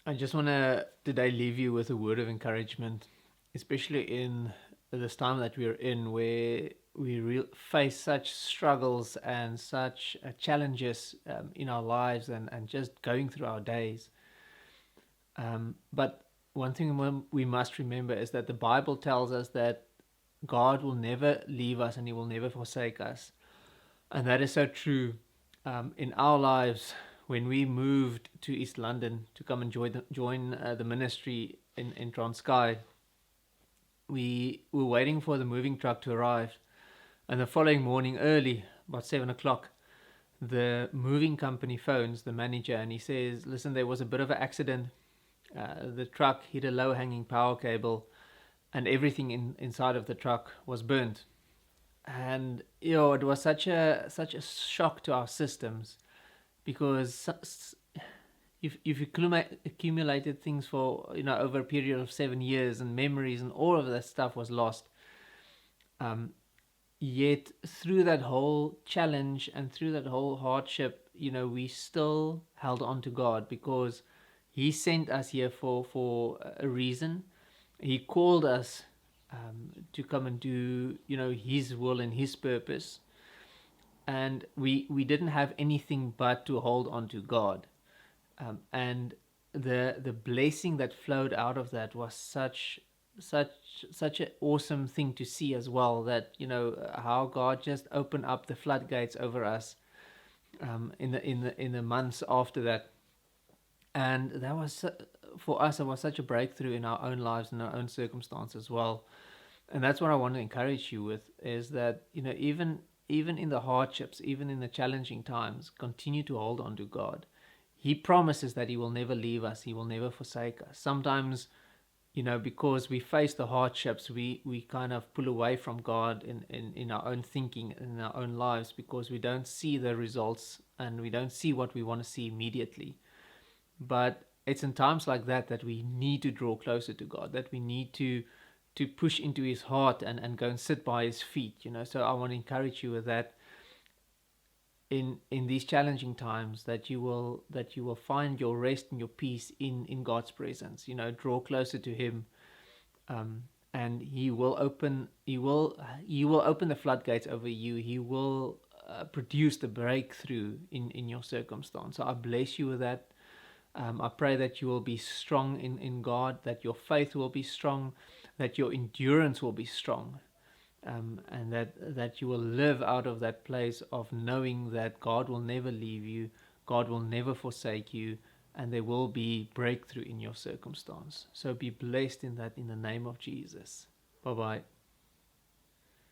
I just want to today leave you with a word of encouragement, especially in this time that we're in where we face such struggles and such challenges in our lives and just going through our days. But one thing we must remember is that the Bible tells us that God will never leave us and He will never forsake us. And that is so true in our lives. When we moved to East London to come and join the ministry in Transkei, we were waiting for the moving truck to arrive. And the following morning, early, about 7 o'clock, the moving company phones the manager and he says, "Listen, there was a bit of an accident. The truck hit a low hanging power cable, and everything inside of the truck was burnt." And it was such a shock to our systems because you've accumulated things for over a period of 7 years, and memories and all of that stuff was lost. um, Yet through that whole challenge and through that whole hardship, we still held on to God, because He sent us here for a reason. He called us to come and do His will and His purpose, and we didn't have anything but to hold on to God. And the blessing that flowed out of that was such such an awesome thing to see as well, that how God just opened up the floodgates over us in the months after that. And that was for us, it was such a breakthrough in our own lives and our own circumstance as well. And that's what I want to encourage you with, is that even in the hardships, even in the challenging times, continue to hold on to God. He promises that He will never leave us, He will never forsake us. Sometimes, because we face the hardships, we kind of pull away from God in our own thinking, in our own lives, because we don't see the results and we don't see what we want to see immediately. But it's in times like that that we need to draw closer to God, that we need to push into His heart and go and sit by His feet. So I want to encourage you with that, in these challenging times, that you will find your rest and your peace in God's presence. Draw closer to Him, and He will open the floodgates over you. He will produce the breakthrough in your circumstance. So I bless you with that. I pray that you will be strong in God, that your faith will be strong, that your endurance will be strong, and that you will live out of that place of knowing that God will never leave you, God will never forsake you, and there will be breakthrough in your circumstance. So be blessed in that, in the name of Jesus. Bye bye.